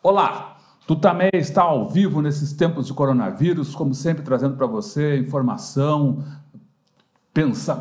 Olá, Tutameia está ao vivo nesses tempos de coronavírus, como sempre trazendo para você informação,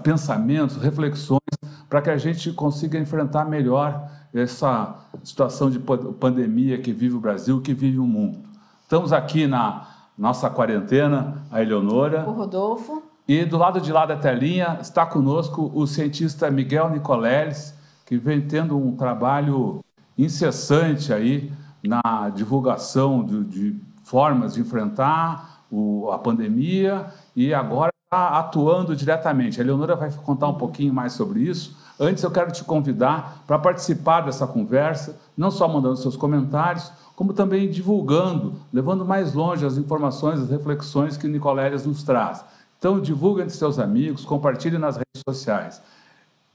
pensamentos, reflexões, para que a gente consiga enfrentar melhor essa situação de pandemia que vive o Brasil, que vive o mundo. Estamos aqui na nossa quarentena, a Eleonora. O Rodolfo. E do lado de lá da telinha está conosco o cientista Miguel Nicoleles, que vem tendo um trabalho incessante aí na divulgação de formas de enfrentar a pandemia e agora está atuando diretamente. A Eleonora vai contar um pouquinho mais sobre isso. Antes, eu quero te convidar para participar dessa conversa, não só mandando seus comentários, como também divulgando, levando mais longe as informações, as reflexões que o Nicoleles nos traz. Então, divulgue entre seus amigos, compartilhe nas redes sociais.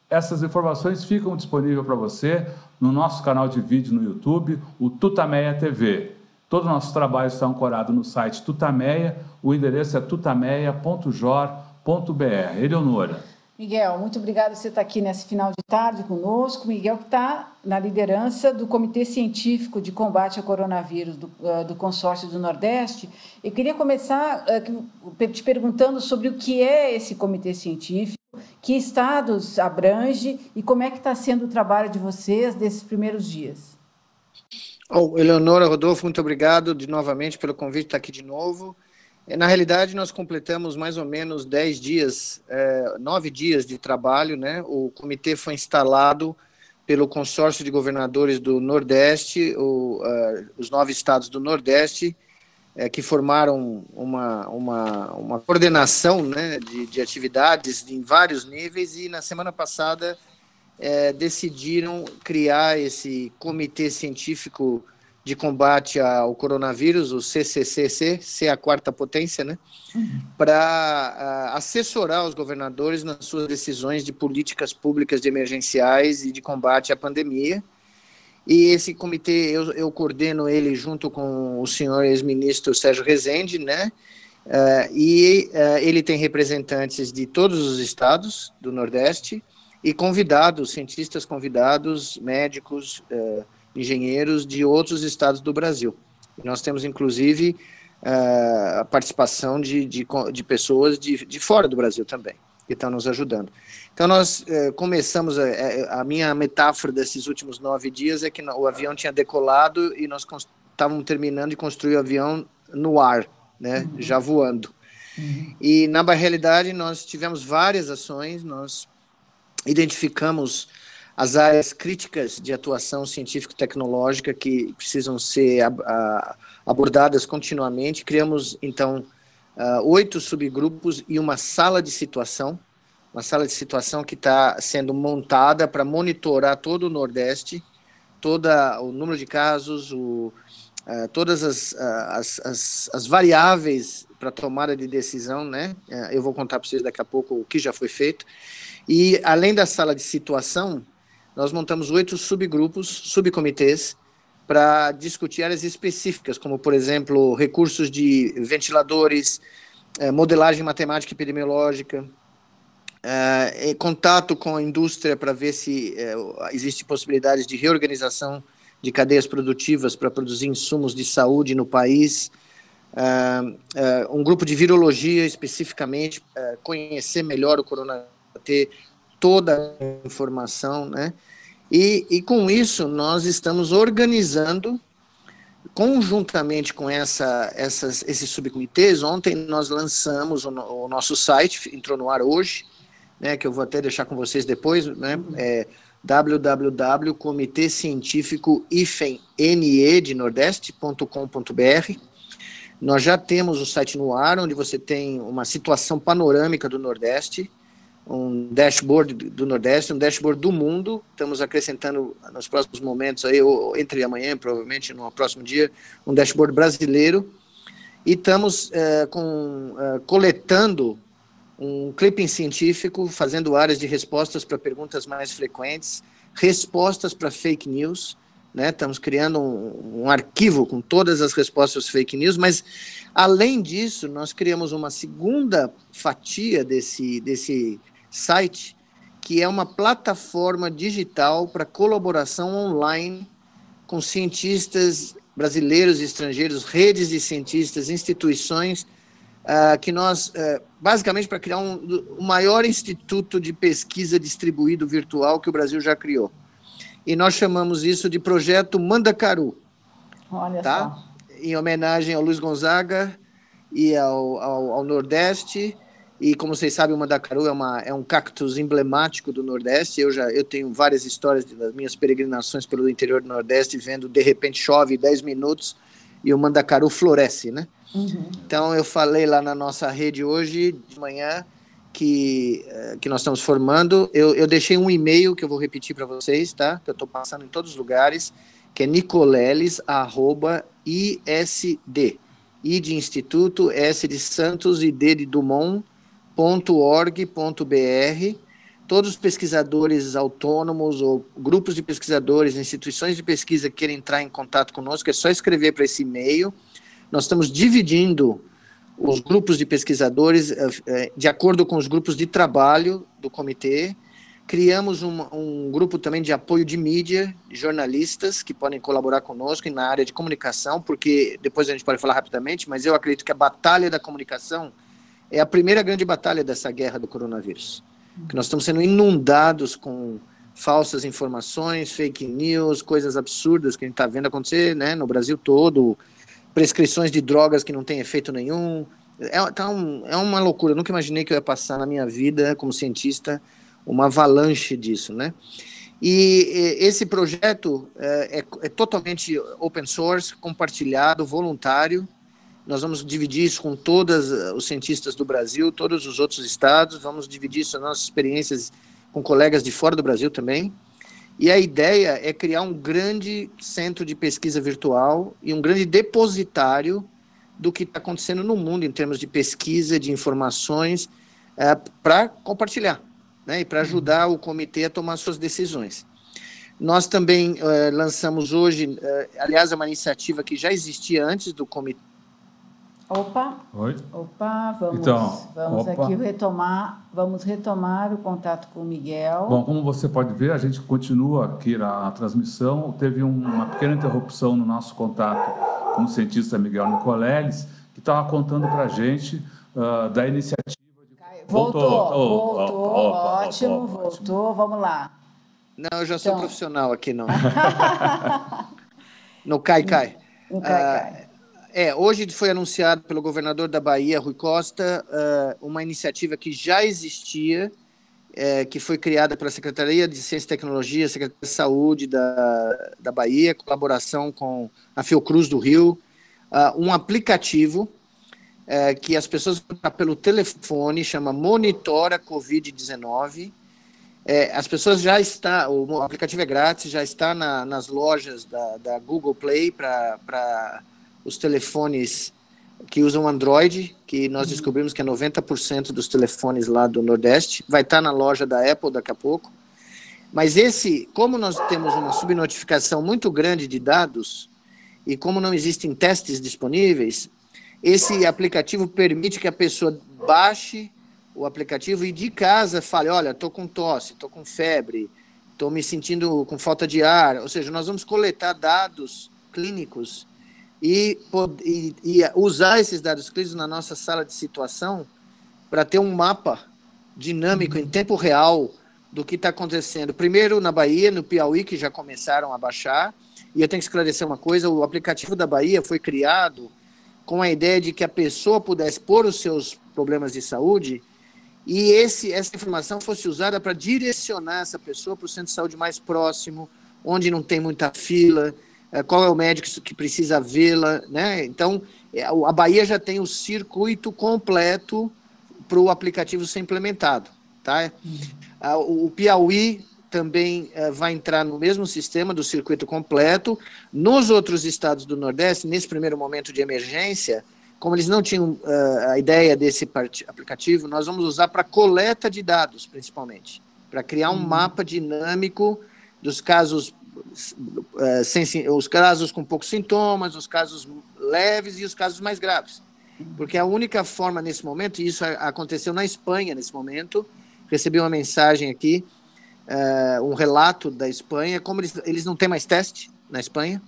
Essas informações ficam disponíveis para você no nosso canal de vídeo no YouTube, o Tutameia TV. Todo o nosso trabalho está ancorado no site Tutameia, o endereço é tutameia.jor.br. Eleonora. Miguel, muito obrigado por você estar aqui nesse final de tarde conosco. Miguel, que está na liderança do Comitê Científico de Combate ao Coronavírus do Consórcio do Nordeste. Eu queria começar te perguntando sobre o que é esse Comitê Científico, que estados abrange e como é que está sendo o trabalho de vocês desses primeiros dias. Eleonora, Rodolfo, muito obrigado novamente pelo convite de estar aqui de novo. Na realidade, nós completamos mais ou menos 9 dias de trabalho, né? O comitê foi instalado pelo consórcio de governadores do Nordeste, os 9 estados do Nordeste, que formaram uma coordenação, né, de atividades em vários níveis, e na semana passada decidiram criar esse Comitê Científico de Combate ao Coronavírus, o CCCC, a quarta potência, né, para assessorar os governadores nas suas decisões de políticas públicas de emergenciais e de combate à pandemia. E esse comitê, eu coordeno ele junto com o senhor ex-ministro Sérgio Rezende, né? Ele tem representantes de todos os estados do Nordeste e cientistas convidados, médicos, engenheiros de outros estados do Brasil. E nós temos, inclusive, a participação de pessoas de fora do Brasil também, que estão nos ajudando. Então, nós começamos, a minha metáfora desses últimos 9 dias é que o avião tinha decolado e nós estávamos terminando de construir o avião no ar, né, já voando. E, na realidade, nós tivemos várias ações, nós identificamos as áreas críticas de atuação científico-tecnológica que precisam ser abordadas continuamente. Criamos, então, 8 subgrupos e uma sala de situação que está sendo montada para monitorar todo o Nordeste, todo o número de casos, todas as variáveis para tomada de decisão, né? Eu vou contar para vocês daqui a pouco o que já foi feito. E, além da sala de situação, nós montamos 8 subcomitês, para discutir áreas específicas, como, por exemplo, recursos de ventiladores, modelagem matemática e epidemiológica, contato com a indústria para ver se existe possibilidades de reorganização de cadeias produtivas para produzir insumos de saúde no país, um grupo de virologia especificamente, conhecer melhor o coronavírus, ter toda a informação, né? E com isso nós estamos organizando, conjuntamente com esses subcomitês. Ontem nós lançamos o nosso site, entrou no ar hoje, né, que eu vou até deixar com vocês depois, né, www.comitecientifico-ne de nordeste.com.br. Nós já temos o site no ar, onde você tem uma situação panorâmica do Nordeste, um dashboard do Nordeste, um dashboard do mundo. Estamos acrescentando nos próximos momentos, aí, ou entre amanhã, provavelmente no próximo dia, um dashboard brasileiro. E estamos coletando um clipping científico, fazendo áreas de respostas para perguntas mais frequentes, respostas para fake news, né? Estamos criando um arquivo com todas as respostas fake news, mas, além disso, nós criamos uma segunda fatia desse site, que é uma plataforma digital para colaboração online com cientistas brasileiros e estrangeiros, redes de cientistas, instituições, que nós, basicamente, para criar o maior instituto de pesquisa distribuído virtual que o Brasil já criou. E nós chamamos isso de Projeto Mandacaru. Olha tá? só. Em homenagem ao Luiz Gonzaga e ao Nordeste. E, como vocês sabem, o Mandacaru é um cactus emblemático do Nordeste. Eu tenho várias histórias das minhas peregrinações pelo interior do Nordeste, vendo, de repente, chove 10 minutos e o Mandacaru floresce, né? Uhum. Então, eu falei lá na nossa rede hoje, de manhã, que nós estamos formando. Eu deixei um e-mail que eu vou repetir para vocês, tá? Que eu estou passando em todos os lugares, que é nicoleles@isd. I de Instituto, S de Santos e D de Dumont.org.br. Todos os pesquisadores autônomos ou grupos de pesquisadores, instituições de pesquisa que querem entrar em contato conosco, é só escrever para esse e-mail. Nós estamos dividindo os grupos de pesquisadores de acordo com os grupos de trabalho do comitê. Criamos um grupo também de apoio de mídia, de jornalistas que podem colaborar conosco na área de comunicação, porque depois a gente pode falar rapidamente, mas eu acredito que a batalha da comunicação é a primeira grande batalha dessa guerra do coronavírus. Que nós estamos sendo inundados com falsas informações, fake news, coisas absurdas que a gente está vendo acontecer, né, no Brasil todo, prescrições de drogas que não têm efeito nenhum. É uma loucura. Eu nunca imaginei que eu ia passar na minha vida, como cientista, uma avalanche disso, né? E esse projeto é totalmente open source, compartilhado, voluntário. Nós vamos dividir isso com todos os cientistas do Brasil, todos os outros estados, vamos dividir isso, as nossas experiências com colegas de fora do Brasil também. E a ideia é criar um grande centro de pesquisa virtual e um grande depositário do que está acontecendo no mundo em termos de pesquisa, de informações, para compartilhar, né, e para ajudar o comitê a tomar suas decisões. Nós também lançamos hoje, aliás, é uma iniciativa que já existia antes do comitê. Opa, Oi? opa, vamos opa. aqui retomar o contato com o Miguel. Bom, como você pode ver, a gente continua aqui na transmissão. Teve uma pequena interrupção no nosso contato com o cientista Miguel Nicoleles, que estava contando para a gente da iniciativa. Voltou, ótimo, voltou, vamos lá. Não, eu já sou profissional aqui, não. No Cai-Cai. No Cai-Cai. Hoje foi anunciado pelo governador da Bahia, Rui Costa, uma iniciativa que já existia, que foi criada pela Secretaria de Ciência e Tecnologia, Secretaria de Saúde da Bahia, colaboração com a Fiocruz do Rio, um aplicativo que as pessoas vão pelo telefone, chama Monitora Covid-19. As pessoas o aplicativo é grátis, já está nas lojas da Google Play para os telefones que usam Android, que nós descobrimos que é 90% dos telefones lá do Nordeste, vai estar na loja da Apple daqui a pouco. Mas como nós temos uma subnotificação muito grande de dados, e como não existem testes disponíveis, esse aplicativo permite que a pessoa baixe o aplicativo e de casa fale, olha, estou com tosse, estou com febre, estou me sentindo com falta de ar. Ou seja, nós vamos coletar dados clínicos e usar esses dados clínicos na nossa sala de situação para ter um mapa dinâmico em tempo real do que está acontecendo. Primeiro na Bahia, no Piauí, que já começaram a baixar. E eu tenho que esclarecer uma coisa, o aplicativo da Bahia foi criado com a ideia de que a pessoa pudesse pôr os seus problemas de saúde e essa informação fosse usada para direcionar essa pessoa para o centro de saúde mais próximo, onde não tem muita fila, qual é o médico que precisa vê-la, né? Então, a Bahia já tem o circuito completo para o aplicativo ser implementado, tá? O Piauí também vai entrar no mesmo sistema do circuito completo. Nos outros estados do Nordeste, nesse primeiro momento de emergência, como eles não tinham a ideia desse aplicativo, nós vamos usar para coleta de dados, principalmente, para criar um mapa dinâmico dos casos, os casos com poucos sintomas, os casos leves e os casos mais graves. Porque a única forma nesse momento, e isso aconteceu na Espanha nesse momento, recebi uma mensagem aqui, um relato da Espanha, como eles não têm mais teste na Espanha,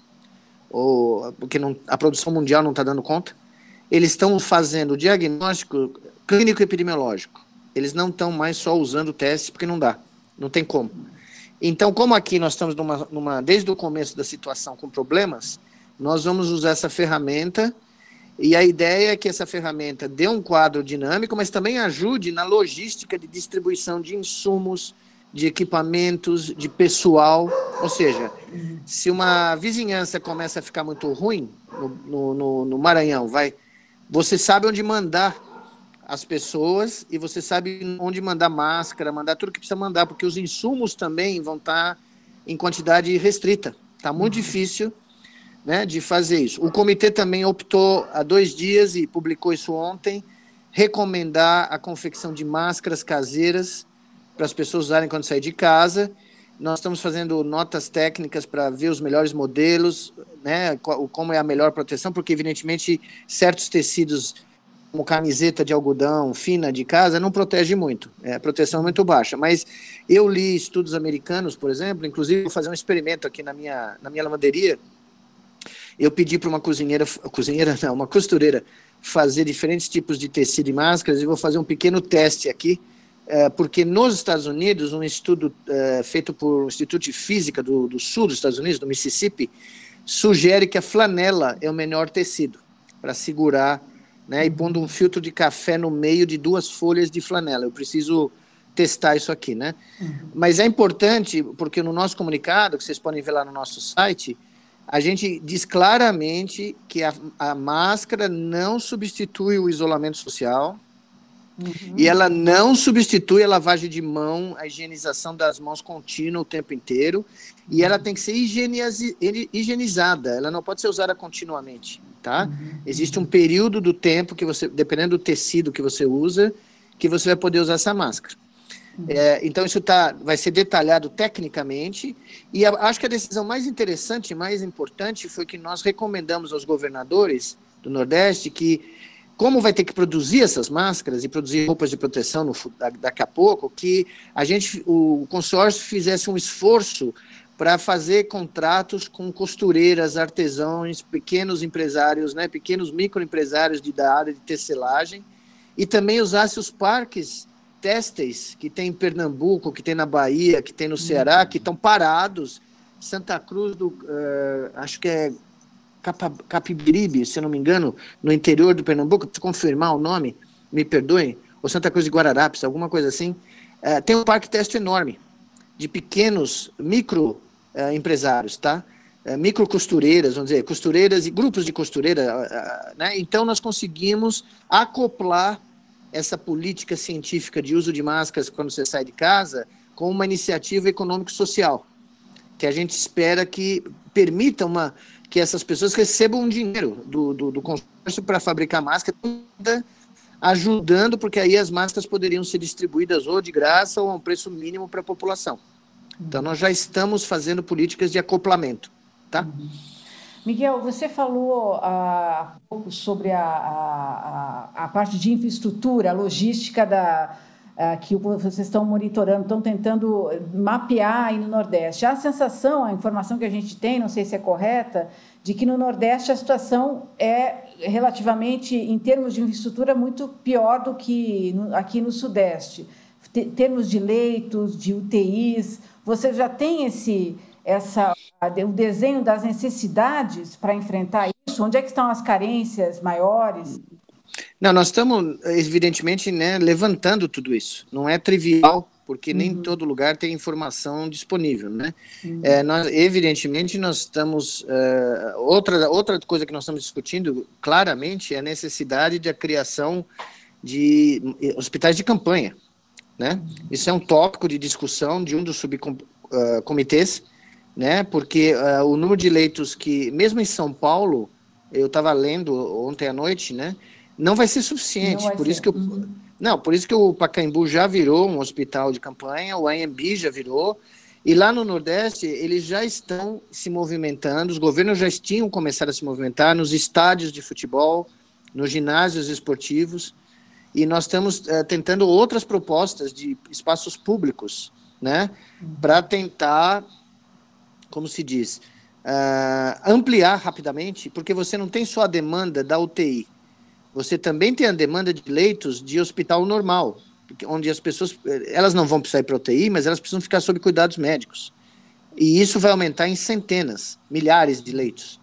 ou porque a produção mundial não está dando conta. Eles estão fazendo diagnóstico clínico epidemiológico. Eles não estão mais só usando testes, porque não dá, não tem como. Então, como aqui nós estamos desde o começo da situação com problemas, nós vamos usar essa ferramenta, e a ideia é que essa ferramenta dê um quadro dinâmico, mas também ajude na logística de distribuição de insumos, de equipamentos, de pessoal. Ou seja, se uma vizinhança começa a ficar muito ruim no Maranhão, você sabe onde mandar as pessoas e você sabe onde mandar máscara, mandar tudo que precisa mandar, porque os insumos também vão estar em quantidade restrita. Está muito difícil, né, de fazer isso. O comitê também optou há 2 dias, e publicou isso ontem, recomendar a confecção de máscaras caseiras para as pessoas usarem quando sair de casa. Nós estamos fazendo notas técnicas para ver os melhores modelos, né, como é a melhor proteção, porque, evidentemente, certos tecidos, como camiseta de algodão fina de casa, não protege muito, a proteção é muito baixa. Mas eu li estudos americanos, por exemplo, inclusive vou fazer um experimento aqui na minha lavanderia. Eu pedi para uma uma costureira, fazer diferentes tipos de tecido e máscaras, e vou fazer um pequeno teste aqui, porque nos Estados Unidos, um estudo feito por um Instituto de Física do sul dos Estados Unidos, do Mississippi, sugere que a flanela é o melhor tecido para segurar, né, e pondo um filtro de café no meio de 2 folhas de flanela. Eu preciso testar isso aqui, né? Mas é importante, porque no nosso comunicado, que vocês podem ver lá no nosso site, a gente diz claramente que a máscara não substitui o isolamento social, e ela não substitui a lavagem de mão, a higienização das mãos contínua o tempo inteiro, e ela tem que ser higienizada, ela não pode ser usada continuamente, tá? Existe um período do tempo que você, dependendo do tecido que você usa, que você vai poder usar essa máscara. Então isso vai ser detalhado tecnicamente, e acho que a decisão mais interessante e mais importante foi que nós recomendamos aos governadores do Nordeste que, como vai ter que produzir essas máscaras e produzir roupas de proteção daqui a pouco, que o consórcio fizesse um esforço para fazer contratos com costureiras, artesãos, pequenos empresários, né, pequenos microempresários da área de tecelagem, e também usasse os parques têxteis que tem em Pernambuco, que tem na Bahia, que tem no Ceará, que estão parados. Santa Cruz acho que é Capibiribe, se eu não me engano, no interior do Pernambuco, preciso confirmar o nome, me perdoem, ou Santa Cruz de Guararapes, alguma coisa assim, tem um parque teste enorme, de pequenos microempresários, tá? Micro costureiras, vamos dizer, costureiras e grupos de costureira, né? Então nós conseguimos acoplar essa política científica de uso de máscaras quando você sai de casa com uma iniciativa econômico-social, que a gente espera que permita que essas pessoas recebam um dinheiro do consórcio para fabricar máscara, ajudando, porque aí as máscaras poderiam ser distribuídas ou de graça ou a um preço mínimo para a população. Então, nós já estamos fazendo políticas de acoplamento, tá? Miguel, você falou há pouco sobre a parte de infraestrutura, a logística que vocês estão monitorando, estão tentando mapear aí no Nordeste. Há a sensação, a informação que a gente tem, não sei se é correta, de que no Nordeste a situação é relativamente, em termos de infraestrutura, muito pior do que aqui no Sudeste. Em termos de leitos, de UTIs, você já tem o desenho das necessidades para enfrentar isso? Onde é que estão as carências maiores? Não, nós estamos, evidentemente, né, levantando tudo isso. Não é trivial, porque nem todo lugar tem informação disponível, né? Evidentemente, nós estamos... outra coisa que nós estamos discutindo, claramente, é a necessidade da criação de hospitais de campanha, né? Isso é um tópico de discussão de um dos subcomitês, né? Porque o número de leitos que, mesmo em São Paulo, eu estava lendo ontem à noite, né? Não vai ser suficiente, por isso que o Pacaembu já virou um hospital de campanha, o AMB já virou, e lá no Nordeste eles já estão se movimentando, os governos já tinham começado a se movimentar nos estádios de futebol, nos ginásios esportivos, e nós estamos tentando outras propostas de espaços públicos, né, para tentar, como se diz, ampliar rapidamente, porque você não tem só a demanda da UTI, você também tem a demanda de leitos de hospital normal, onde as pessoas, elas não vão precisar ir para UTI, mas elas precisam ficar sob cuidados médicos. E isso vai aumentar em centenas, milhares de leitos,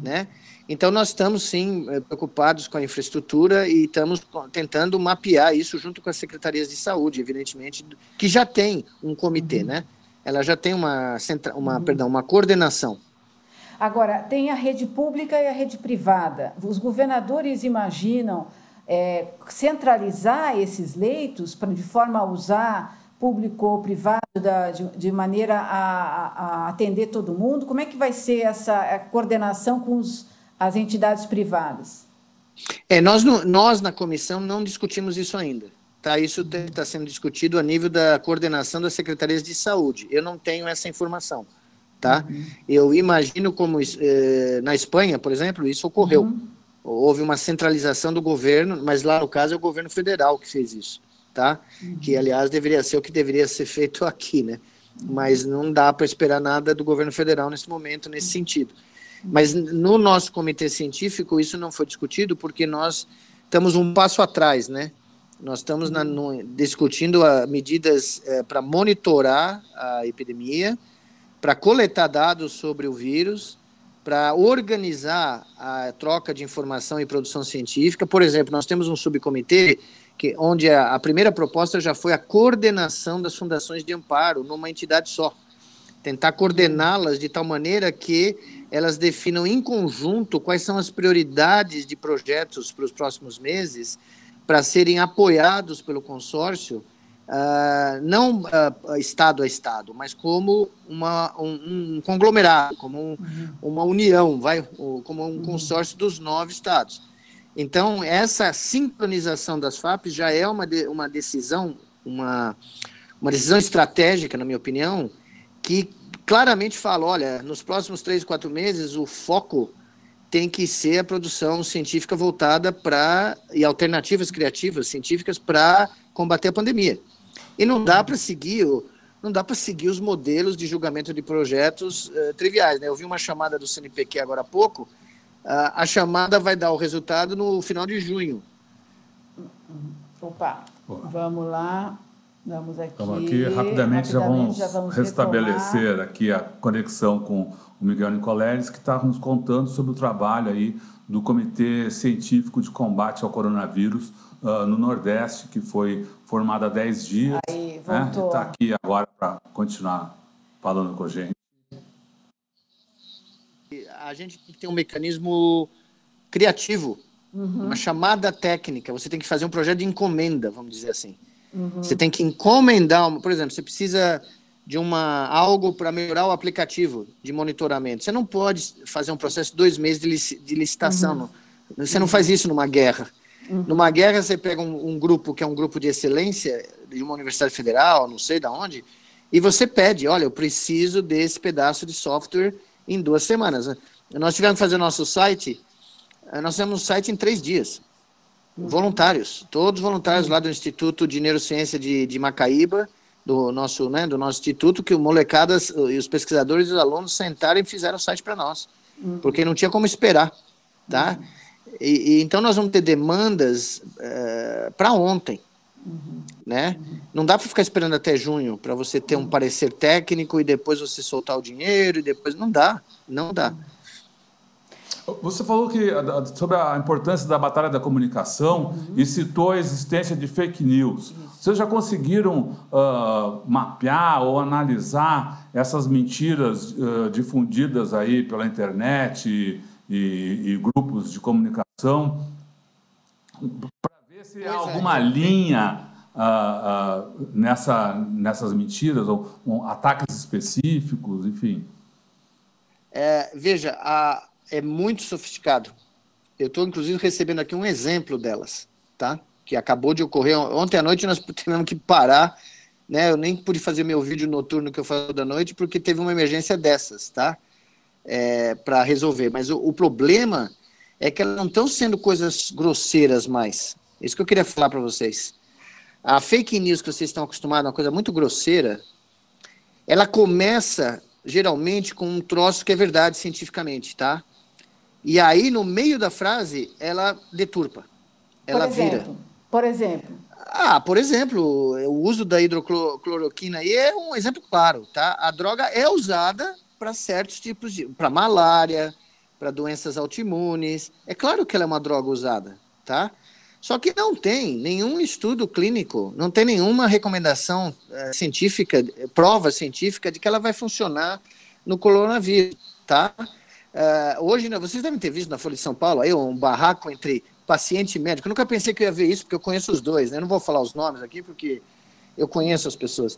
né? Então, nós estamos, sim, preocupados com a infraestrutura e estamos tentando mapear isso junto com as secretarias de saúde, evidentemente, que já tem um comitê, né? Ela já tem uma coordenação. Agora, tem a rede pública e a rede privada. Os governadores imaginam centralizar esses leitos de forma a usar público ou privado de maneira a atender todo mundo? Como é que vai ser essa coordenação com as entidades privadas? Nós, na comissão, não discutimos isso ainda. Tá? Isso está sendo discutido a nível da coordenação das secretarias de saúde. Eu não tenho essa informação. Tá? Eu imagino como na Espanha, por exemplo, isso ocorreu. Houve uma centralização do governo, mas lá no caso é o governo federal que fez isso. Tá? Que, aliás, deveria ser o que deveria ser feito aqui, né? Mas não dá para esperar nada do governo federal nesse momento, nesse sentido. Mas no nosso comitê científico isso não foi discutido porque nós estamos um passo atrás, né? Nós estamos discutindo medidas para monitorar a epidemia, para coletar dados sobre o vírus, para organizar a troca de informação e produção científica. Por exemplo, nós temos um subcomitê onde a primeira proposta já foi a coordenação das fundações de amparo numa entidade só. Tentar coordená-las de tal maneira que elas definam em conjunto quais são as prioridades de projetos para os próximos meses para serem apoiados pelo consórcio, não estado a estado, mas como um conglomerado, como uma união, como um consórcio dos 9 estados. Então, essa sincronização das FAPs já é uma decisão estratégica, na minha opinião, que claramente fala, olha, nos próximos 3, 4 meses, o foco tem que ser a produção científica voltada e alternativas criativas científicas para combater a pandemia. E não dá para seguir os modelos de julgamento de projetos triviais, né? Eu vi uma chamada do CNPq agora há pouco, a chamada vai dar o resultado no final de junho. Opa, vamos lá. Vamos aqui rapidamente já vamos restabelecer retomar aqui a conexão com o Miguel Nicoleles, que está nos contando sobre o trabalho aí do Comitê Científico de Combate ao Coronavírus no Nordeste, que foi formado há 10 dias. Aí, voltou. Está aqui agora para continuar falando com a gente. A gente tem que ter um mecanismo criativo, uma chamada técnica. Você tem que fazer um projeto de encomenda, vamos dizer assim. Você tem que encomendar, por exemplo, você precisa de algo para melhorar o aplicativo de monitoramento. Você não pode fazer um processo de 2 meses de licitação. Você não faz isso numa guerra. Numa guerra, você pega um grupo que é um grupo de excelência de uma universidade federal, não sei de onde, e você pede, olha, eu preciso desse pedaço de software em 2 semanas. Nós tivemos que fazer nosso site, nós fizemos um site em 3 dias. Voluntários, todos voluntários lá do Instituto de Neurociência de Macaíba, do nosso instituto, que o molecadas e os pesquisadores e os alunos sentaram e fizeram o site para nós, porque não tinha como esperar, tá? Então nós vamos ter demandas para ontem, né? Não dá para ficar esperando até junho para você ter um parecer técnico e depois você soltar o dinheiro e depois não dá. Você falou sobre a importância da batalha da comunicação e citou a existência de fake news. Vocês já conseguiram mapear ou analisar essas mentiras difundidas aí pela internet e grupos de comunicação para ver se há alguma linha nessas mentiras ou ataques específicos, enfim? Veja, é muito sofisticado. Eu estou, inclusive, recebendo aqui um exemplo delas, tá? Que acabou de ocorrer. Ontem à noite nós tivemos que parar, né? Eu nem pude fazer meu vídeo noturno que eu faço da noite porque teve uma emergência dessas, tá? Para resolver. Mas o problema é que elas não estão sendo coisas grosseiras mais. Isso que eu queria falar para vocês. A fake news que vocês estão acostumados, uma coisa muito grosseira, ela começa geralmente, com um troço que é verdade cientificamente, tá? E aí, no meio da frase, ela deturpa, ela vira. Por exemplo. Por exemplo, o uso da hidrocloroquina aí é um exemplo claro, tá? A droga é usada para certos tipos de... para malária, para doenças autoimunes. É claro que ela é uma droga usada, tá? Só que não tem nenhum estudo clínico, não tem nenhuma recomendação científica, prova científica de que ela vai funcionar no coronavírus, tá? Hoje, né, vocês devem ter visto na Folha de São Paulo aí um barraco entre paciente e médico. Eu nunca pensei que eu ia ver isso, porque eu conheço os dois, né? Eu não vou falar os nomes aqui, porque eu conheço as pessoas.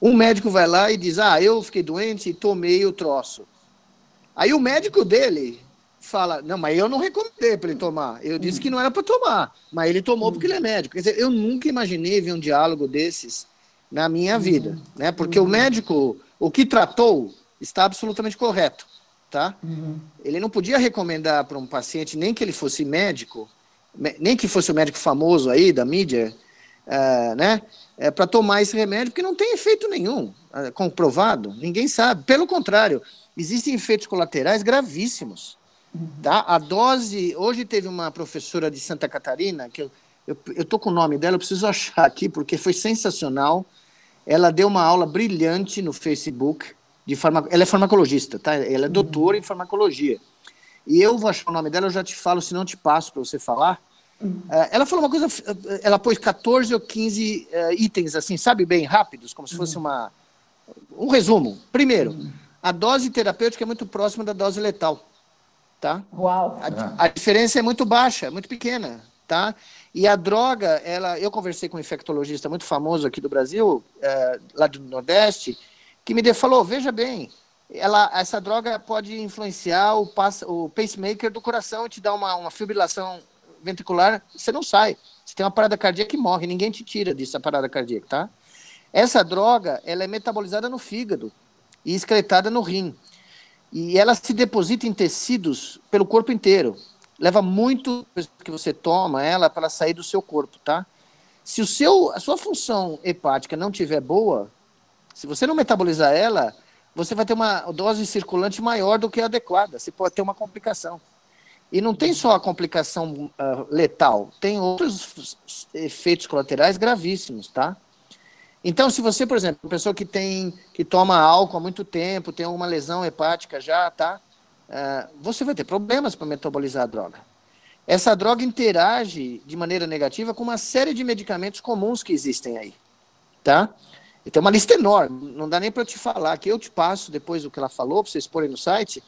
Um médico vai lá e diz, eu fiquei doente e tomei o troço. Aí o médico dele fala, não, mas eu não recomendei para ele tomar. Eu disse que não era para tomar, mas ele tomou porque ele é médico. Quer dizer, eu nunca imaginei ver um diálogo desses na minha vida, né? Porque o médico, o que tratou, está absolutamente correto, tá? Ele não podia recomendar para um paciente, nem que ele fosse médico, nem que fosse o médico famoso aí da mídia, né? Para tomar esse remédio, porque não tem efeito nenhum comprovado, ninguém sabe. Pelo contrário, existem efeitos colaterais gravíssimos. Tá? A dose... Hoje teve uma professora de Santa Catarina, que eu tô com o nome dela, eu preciso achar aqui, porque foi sensacional. Ela deu uma aula brilhante no Facebook, ela é farmacologista, tá? Ela é doutora em farmacologia. E eu vou achar o nome dela, eu já te falo, se não te passo para você falar. Ela falou uma coisa, ela pôs 14 ou 15 itens, assim, sabe, bem rápidos, como se fosse um resumo. Primeiro, a dose terapêutica é muito próxima da dose letal, tá? Uau! A diferença é muito baixa, muito pequena, tá? E a droga, eu conversei com um infectologista muito famoso aqui do Brasil, lá do Nordeste, que me falou, veja bem, essa droga pode influenciar o pacemaker do coração e te dar uma fibrilação ventricular, você não sai. Você tem uma parada cardíaca e morre, ninguém te tira disso, a parada cardíaca, tá? Essa droga, ela é metabolizada no fígado e excretada no rim. E ela se deposita em tecidos pelo corpo inteiro. Leva muito que você toma ela para ela sair do seu corpo, tá? Se a sua função hepática não estiver boa, se você não metabolizar ela, você vai ter uma dose circulante maior do que a adequada. Você pode ter uma complicação. E não tem só a complicação letal, tem outros efeitos colaterais gravíssimos, tá? Então, se você, por exemplo, uma pessoa que toma álcool há muito tempo, tem uma lesão hepática já, tá? Você vai ter problemas para metabolizar a droga. Essa droga interage de maneira negativa com uma série de medicamentos comuns que existem aí, tá? E tem uma lista enorme, não dá nem para eu te falar, que eu te passo depois do que ela falou, para vocês porem no site.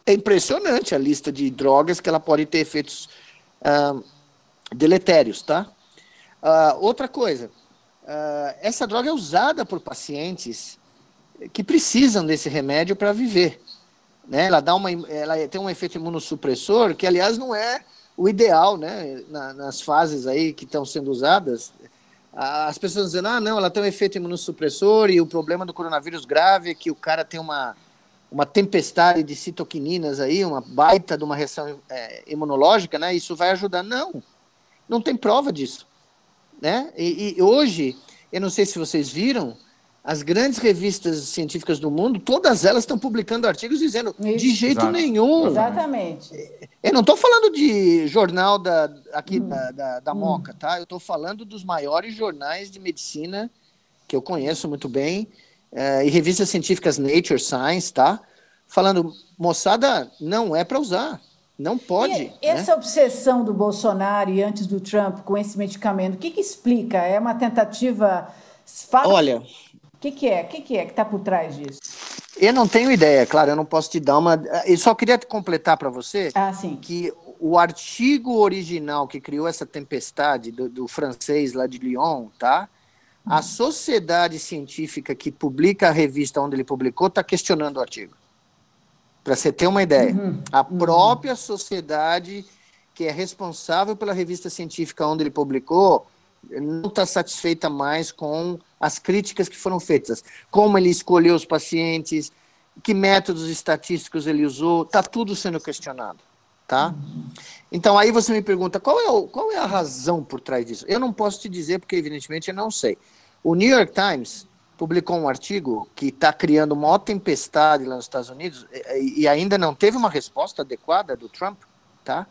É impressionante a lista de drogas que ela pode ter efeitos deletérios, tá? Outra coisa, essa droga é usada por pacientes que precisam desse remédio para viver, né? Ela tem um efeito imunossupressor que, aliás, não é o ideal, né? Nas fases aí que estão sendo usadas, as pessoas dizendo, não, ela tem um efeito imunossupressor e o problema do coronavírus grave é que o cara tem uma tempestade de citoquininas aí, uma baita de uma reação imunológica, né? Isso vai ajudar. Não tem prova disso, né? E hoje, eu não sei se vocês viram, as grandes revistas científicas do mundo, todas elas estão publicando artigos dizendo de jeito nenhum. Exatamente. Eu não estou falando de jornal da Moca, tá? Eu estou falando dos maiores jornais de medicina que eu conheço muito bem, e revistas científicas Nature, Science, tá? Falando, moçada, não é para usar, não pode. E essa obsessão do Bolsonaro e antes do Trump com esse medicamento, o que explica? É uma tentativa... Olha... O que é que está por trás disso? Eu não tenho ideia, claro, eu não posso te dar uma... Eu só queria completar para você que o artigo original que criou essa tempestade do francês lá de Lyon, tá? A sociedade científica que publica a revista onde ele publicou está questionando o artigo. Para você ter uma ideia. A própria sociedade que é responsável pela revista científica onde ele publicou não está satisfeita mais com as críticas que foram feitas. Como ele escolheu os pacientes, que métodos estatísticos ele usou, está tudo sendo questionado. Tá? Então, aí você me pergunta, qual é a razão por trás disso? Eu não posso te dizer, porque, evidentemente, eu não sei. O New York Times, publicou um artigo que está criando uma tempestade lá nos Estados Unidos e ainda não teve uma resposta adequada do Trump, tá?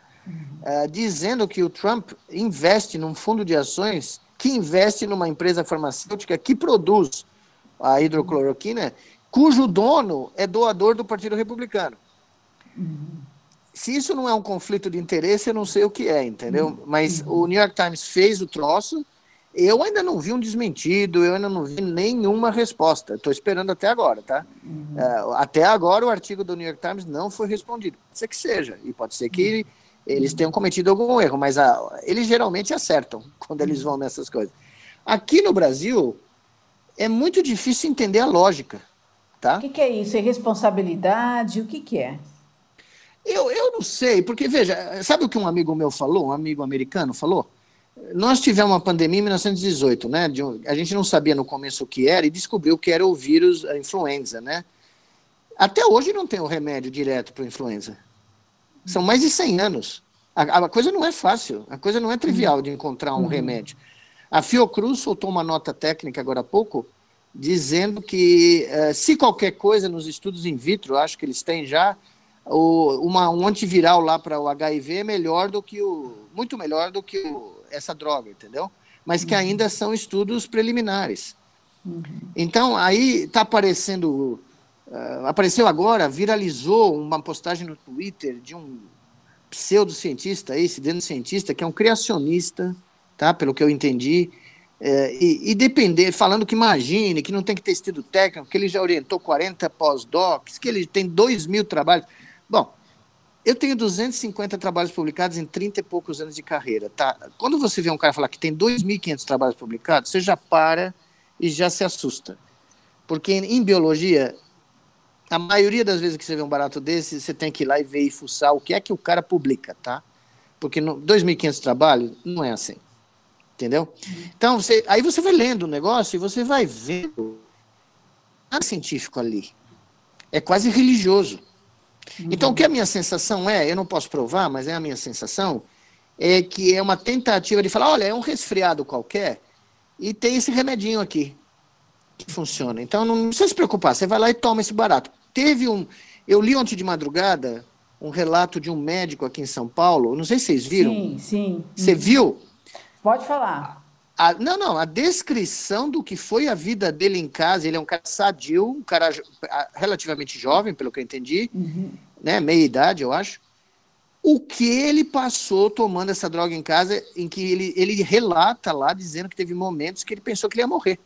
Dizendo que o Trump investe num fundo de ações que investe numa empresa farmacêutica que produz a hidrocloroquina, cujo dono é doador do Partido Republicano. Se isso não é um conflito de interesse, eu não sei o que é, entendeu? Mas o New York Times fez o troço, eu ainda não vi um desmentido, eu ainda não vi nenhuma resposta. Estou esperando até agora, tá? Até agora o artigo do New York Times não foi respondido. Pode ser que seja, e pode ser que eles tenham cometido algum erro, mas eles geralmente acertam quando eles vão nessas coisas. Aqui no Brasil, é muito difícil entender a lógica, tá? O que é isso? É responsabilidade? O que é? Eu não sei, porque, veja, sabe o que um amigo meu falou, um amigo americano falou? Nós tivemos uma pandemia em 1918, né? A gente não sabia no começo o que era e descobriu que era o vírus, a influenza, né? Até hoje não tem o remédio direto para a influenza. São mais de 100 anos. A coisa não é fácil, a coisa não é trivial de encontrar um remédio. A Fiocruz soltou uma nota técnica agora há pouco, dizendo que se qualquer coisa nos estudos in vitro, acho que eles têm já, um antiviral lá para o HIV é melhor do que muito melhor do que essa droga, entendeu? Mas que ainda são estudos preliminares. Então, aí está aparecendo, apareceu agora, viralizou uma postagem no Twitter de um pseudocientista, cientista, que é um criacionista, tá? Pelo que eu entendi, falando que imagine, que não tem que ter estudo técnico, que ele já orientou 40 pós-docs, que ele tem 2.000 trabalhos. Bom, eu tenho 250 trabalhos publicados em 30 e poucos anos de carreira, tá? Quando você vê um cara falar que tem 2.500 trabalhos publicados, você já para e já se assusta. Porque em biologia, a maioria das vezes que você vê um barato desse, você tem que ir lá e ver e fuçar o que é que o cara publica, tá? Porque 2.500 trabalhos não é assim, entendeu? Então, aí você vai lendo o negócio e você vai vendo nada científico ali. É quase religioso. Então, o que a minha sensação eu não posso provar, mas é a minha sensação, é que é uma tentativa de falar, olha, é um resfriado qualquer e tem esse remedinho aqui que funciona. Então, não precisa se preocupar, você vai lá e toma esse barato. Eu li ontem de madrugada um relato de um médico aqui em São Paulo, não sei se vocês viram. Sim. Você viu? Pode falar. A descrição do que foi a vida dele em casa, ele é um cara sadio, um cara relativamente jovem, pelo que eu entendi, né, meia idade, eu acho. O que ele passou tomando essa droga em casa, em que ele relata lá, dizendo que teve momentos que ele pensou que ele ia morrer.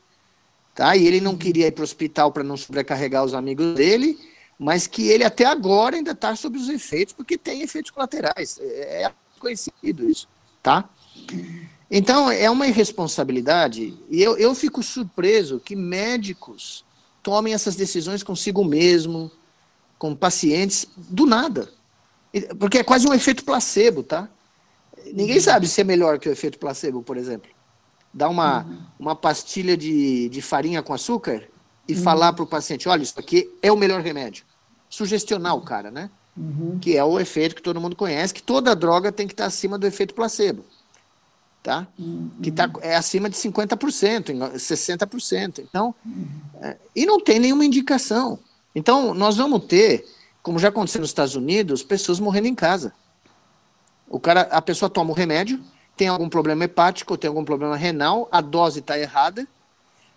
Tá? E ele não queria ir para o hospital para não sobrecarregar os amigos dele, mas que ele até agora ainda está sob os efeitos, porque tem efeitos colaterais. É conhecido isso, tá? Então, é uma irresponsabilidade, e eu fico surpreso que médicos tomem essas decisões consigo mesmo, com pacientes, do nada. Porque é quase um efeito placebo, tá? Ninguém sabe se é melhor que o efeito placebo, por exemplo. Dar uma pastilha de farinha com açúcar e falar para o paciente, olha, isso aqui é o melhor remédio. Sugestionar o cara, né? Que é o efeito que todo mundo conhece, que toda droga tem que estar acima do efeito placebo. Tá? Que é acima de 50%, 60%. Então, e não tem nenhuma indicação. Então, nós vamos ter, como já aconteceu nos Estados Unidos, pessoas morrendo em casa. A pessoa toma o remédio, tem algum problema hepático, tem algum problema renal, a dose está errada.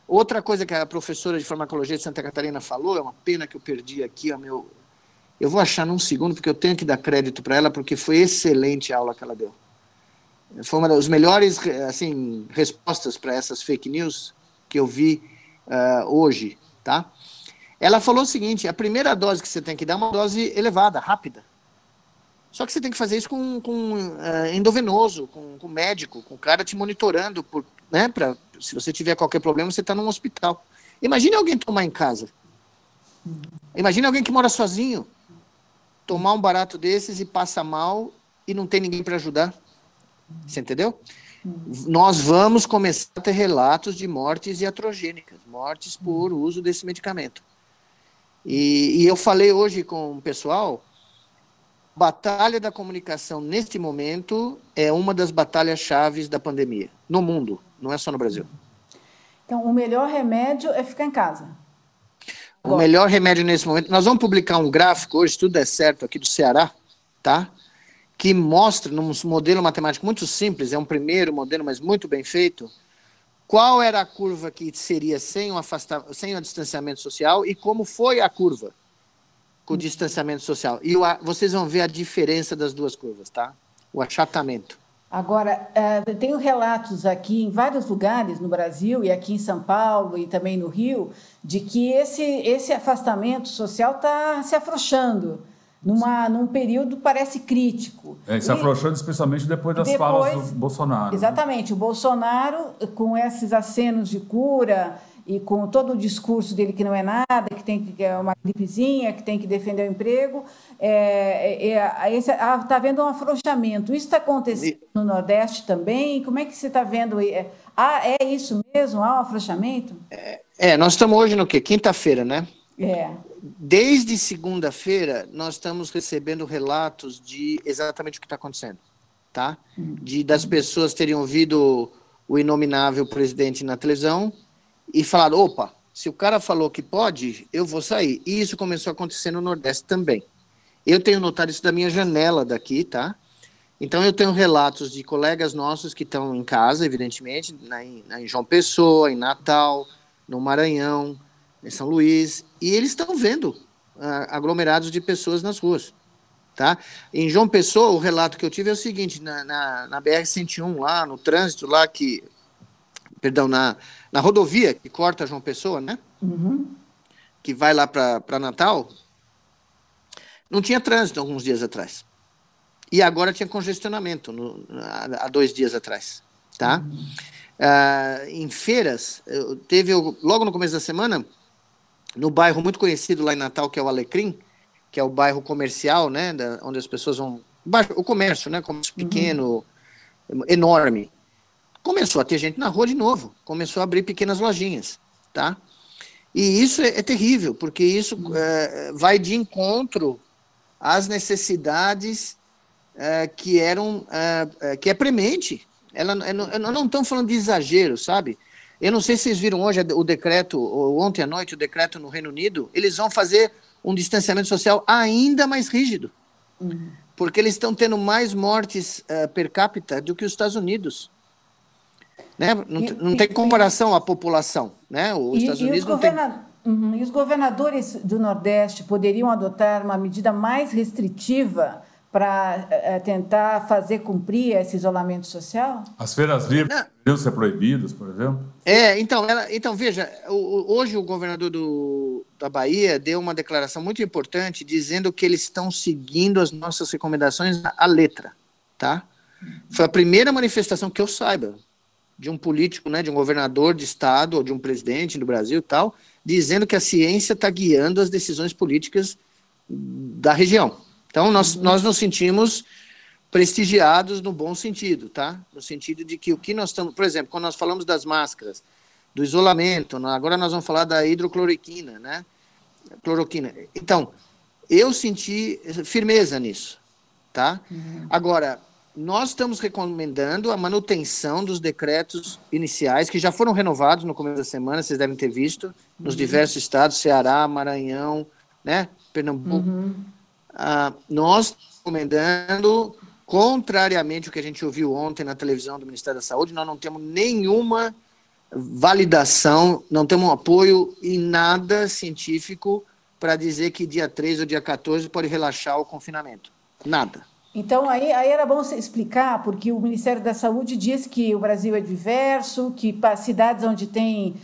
Outra coisa que a professora de farmacologia de Santa Catarina falou, é uma pena que eu perdi aqui, eu vou achar num segundo, porque eu tenho que dar crédito para ela, porque foi excelente a aula que ela deu. Foi uma das melhores respostas para essas fake news que eu vi hoje, tá? Ela falou o seguinte, a primeira dose que você tem que dar é uma dose elevada, rápida. Só que você tem que fazer isso com endovenoso, com médico, com o cara te monitorando, né, se você tiver qualquer problema, você está num hospital. Imagine alguém tomar em casa. Imagine alguém que mora sozinho, tomar um barato desses e passa mal e não tem ninguém para ajudar. Você entendeu? Nós vamos começar a ter relatos de mortes iatrogênicas, mortes por uso desse medicamento. E eu falei hoje com o pessoal, a batalha da comunicação neste momento é uma das batalhas chaves da pandemia, no mundo, não é só no Brasil. Então, o melhor remédio é ficar em casa. O melhor remédio nesse momento... Nós vamos publicar um gráfico hoje, se tudo der certo, aqui do Ceará, tá? Que mostra, num modelo matemático muito simples, é um primeiro modelo, mas muito bem feito, qual era a curva que seria sem o distanciamento social e como foi a curva com o distanciamento social. E vocês vão ver a diferença das duas curvas, tá? O achatamento. Agora, tenho relatos aqui em vários lugares no Brasil e aqui em São Paulo e também no Rio, de que esse afastamento social está se afrouxando num período parece crítico. Se afrouxando especialmente depois das falas do Bolsonaro. Exatamente. O Bolsonaro, com esses acenos de cura e com todo o discurso dele que não é nada, que é uma gripezinha, que tem que defender o emprego, está havendo um afrouxamento. Isso está acontecendo no Nordeste também? Como é que você está vendo? É isso mesmo? Há um afrouxamento? Nós estamos hoje no quê? Quinta-feira, né? Desde segunda-feira, nós estamos recebendo relatos de exatamente o que está acontecendo, tá? Das pessoas terem ouvido o inominável presidente na televisão e falaram, opa, se o cara falou que pode, eu vou sair. E isso começou a acontecer no Nordeste também. Eu tenho notado isso da minha janela daqui, tá? Então, eu tenho relatos de colegas nossos que estão em casa, evidentemente, em João Pessoa, em Natal, no Maranhão, em São Luís, e eles estão vendo aglomerados de pessoas nas ruas, tá? Em João Pessoa, o relato que eu tive é o seguinte, na BR-101, lá no trânsito, lá que... Perdão, na rodovia que corta João Pessoa, né? Uhum. Que vai lá para Natal, não tinha trânsito alguns dias atrás. E agora tinha congestionamento há 2 dias atrás, tá? Em feiras, teve logo no começo da semana, no bairro muito conhecido lá em Natal, que é o Alecrim, que é o bairro comercial, né? Onde as pessoas vão... O comércio, né? Comércio pequeno, enorme. Começou a ter gente na rua de novo, começou a abrir pequenas lojinhas, tá? E isso é terrível, porque isso vai de encontro às necessidades que é premente. Não estamos falando de exagero, sabe? Eu não sei se vocês viram hoje o decreto, ou ontem à noite, o decreto no Reino Unido, eles vão fazer um distanciamento social ainda mais rígido, porque eles estão tendo mais mortes per capita do que os Estados Unidos. Né? Não tem comparação à população, né? Os Estados Unidos não tem... E os governadores do Nordeste poderiam adotar uma medida mais restritiva para tentar fazer cumprir esse isolamento social? As feiras livres deveriam ser proibidas, por exemplo? Então, veja, hoje o governador da Bahia deu uma declaração muito importante dizendo que eles estão seguindo as nossas recomendações à letra, tá? Foi a primeira manifestação que eu saiba de um político, né, de um governador de estado ou de um presidente do Brasil e tal, dizendo que a ciência está guiando as decisões políticas da região. Então, nós nos sentimos prestigiados no bom sentido, tá? No sentido de que o que nós estamos... Por exemplo, quando nós falamos das máscaras, do isolamento, agora nós vamos falar da hidrocloroquina, né? Cloroquina. Então, eu senti firmeza nisso, tá? Agora... Nós estamos recomendando a manutenção dos decretos iniciais, que já foram renovados no começo da semana, vocês devem ter visto, nos diversos estados, Ceará, Maranhão, né, Pernambuco. Nós estamos recomendando, contrariamente ao que a gente ouviu ontem na televisão do Ministério da Saúde, nós não temos nenhuma validação, não temos um apoio em nada científico para dizer que dia 3 ou dia 14 pode relaxar o confinamento. Nada. Então, aí era bom você explicar, porque o Ministério da Saúde diz que o Brasil é diverso, que para cidades onde tem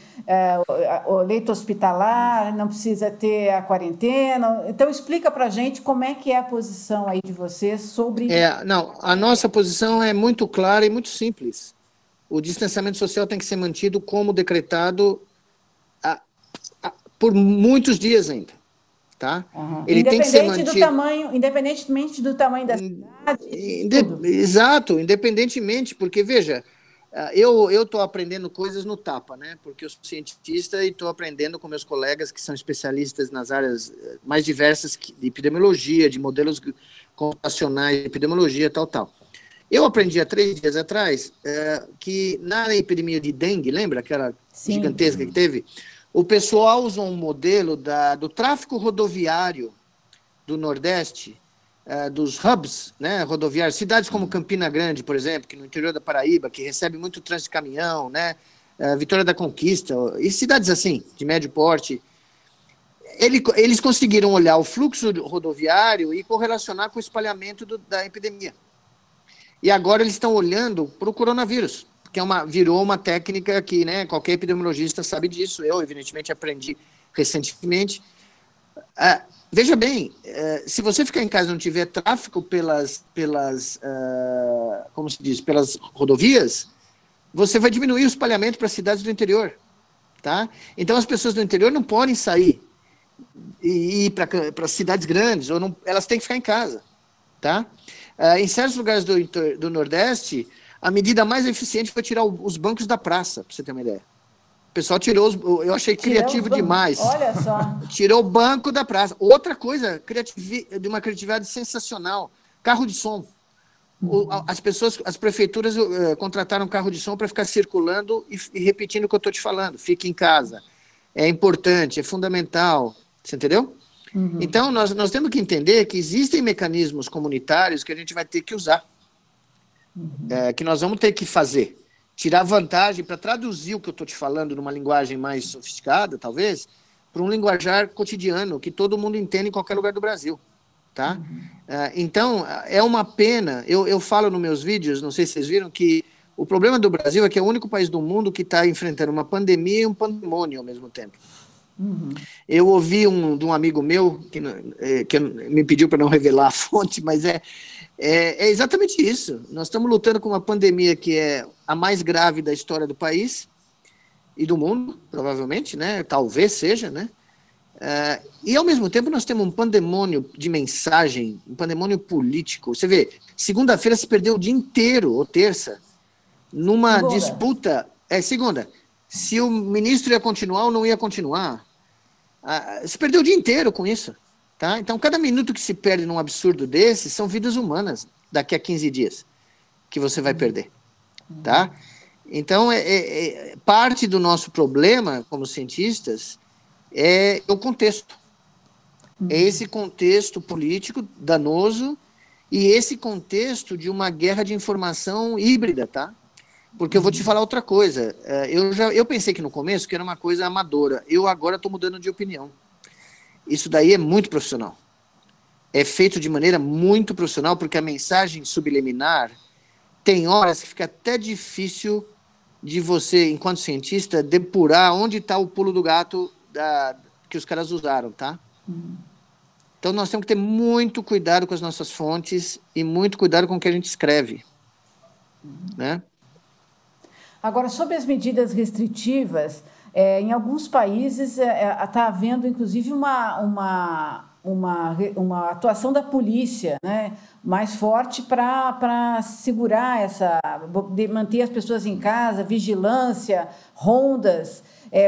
o leito hospitalar não precisa ter a quarentena. Então, explica para a gente como é que é a posição aí de vocês sobre... A nossa posição é muito clara e muito simples. O distanciamento social tem que ser mantido como decretado por muitos dias ainda. Tá? Ele tem que ser mantido... Independentemente do tamanho da cidade. Exato, independentemente, porque, veja, eu estou aprendendo coisas no tapa, né? Porque eu sou cientista e estou aprendendo com meus colegas que são especialistas nas áreas mais diversas de epidemiologia, de modelos computacionais de epidemiologia, tal. Eu aprendi há 3 dias atrás que na epidemia de dengue, lembra aquela gigantesca que teve? O pessoal usou um modelo do tráfego rodoviário do Nordeste, dos hubs, né, rodoviários, cidades como Campina Grande, por exemplo, que no interior da Paraíba, que recebe muito trânsito de caminhão, né, Vitória da Conquista, e cidades assim, de médio porte. Eles conseguiram olhar o fluxo rodoviário e correlacionar com o espalhamento da epidemia. E agora eles estão olhando para o coronavírus, que virou uma técnica que, né, qualquer epidemiologista sabe disso. Eu, evidentemente, aprendi recentemente. Veja bem, se você ficar em casa e não tiver tráfego como se diz, pelas rodovias, você vai diminuir o espalhamento para as cidades do interior, tá? Então as pessoas do interior não podem sair e ir para cidades grandes, ou não, elas têm que ficar em casa, tá? Em certos lugares do Nordeste, a medida mais eficiente foi tirar os bancos da praça, para você ter uma ideia. O pessoal tirou eu achei criativo demais. Olha só. Tirou o banco da praça. Outra coisa, de uma criatividade sensacional, carro de som. As prefeituras contrataram carro de som para ficar circulando e repetindo o que eu estou te falando. Fique em casa. É importante, é fundamental. Você entendeu? Uhum. Então, nós temos que entender que existem mecanismos comunitários que a gente vai ter que usar. Que nós vamos ter que fazer. Tirar vantagem para traduzir o que eu estou te falando numa linguagem mais sofisticada, talvez, para um linguajar cotidiano, que todo mundo entende em qualquer lugar do Brasil. Tá? Então, é uma pena, eu falo nos meus vídeos, não sei se vocês viram, que o problema do Brasil é que é o único país do mundo que está enfrentando uma pandemia e um pandemônio ao mesmo tempo. Eu ouvi de um amigo meu, que me pediu para não revelar a fonte, mas é exatamente isso. Nós estamos lutando com uma pandemia que é a mais grave da história do país e do mundo, provavelmente, né? Talvez seja, né? E, ao mesmo tempo, nós temos um pandemônio de mensagem, um pandemônio político. Você vê, segunda-feira se perdeu o dia inteiro, ou terça, numa disputa... Segunda. Se o ministro ia continuar ou não ia continuar. Se perdeu o dia inteiro com isso. Tá? Então, cada minuto que se perde num absurdo desse são vidas humanas daqui a 15 dias que você vai perder. Tá? Então, parte do nosso problema como cientistas é o contexto. É esse contexto político danoso e esse contexto de uma guerra de informação híbrida, tá? Porque eu vou te falar outra coisa. Eu pensei que no começo que era uma coisa amadora. Eu agora estou mudando de opinião. Isso daí é muito profissional. É feito de maneira muito profissional, porque a mensagem subliminar tem horas que fica até difícil de você, enquanto cientista, depurar onde está o pulo do gato que os caras usaram, tá? Então nós temos que ter muito cuidado com as nossas fontes e muito cuidado com o que a gente escreve, né? Agora, sobre as medidas restritivas, em alguns países está havendo, inclusive, uma atuação da polícia, né, mais forte para segurar manter as pessoas em casa, vigilância, rondas.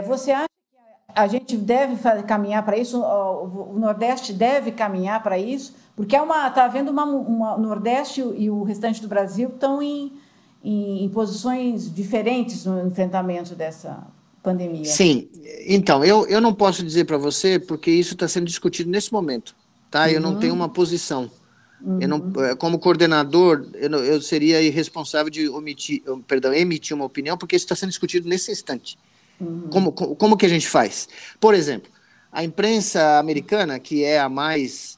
Você acha que a gente deve caminhar para isso? O Nordeste deve caminhar para isso? Porque está havendo o Nordeste e o restante do Brasil estão em posições diferentes no enfrentamento dessa pandemia. Sim, então, eu não posso dizer para você, porque isso está sendo discutido nesse momento, tá? Eu não tenho uma posição. Eu não, como coordenador, eu seria irresponsável de emitir uma opinião, porque isso está sendo discutido nesse instante. Como que a gente faz? Por exemplo, a imprensa americana, que é a mais...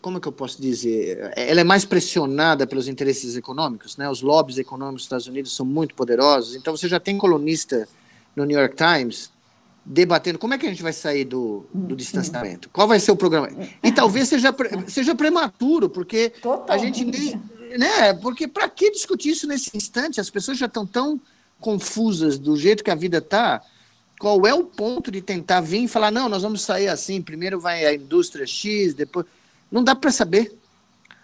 Como que eu posso dizer? Ela é mais pressionada pelos interesses econômicos, né? Os lobbies econômicos dos Estados Unidos são muito poderosos, então você já tem colunista no New York Times debatendo como é que a gente vai sair do distanciamento, qual vai ser o programa. E talvez seja prematuro, porque a gente nem... Né? Porque para que discutir isso nesse instante? As pessoas já estão tão confusas do jeito que a vida está. Qual é o ponto de tentar vir e falar, não, nós vamos sair assim, primeiro vai a indústria X, depois... Não dá para saber.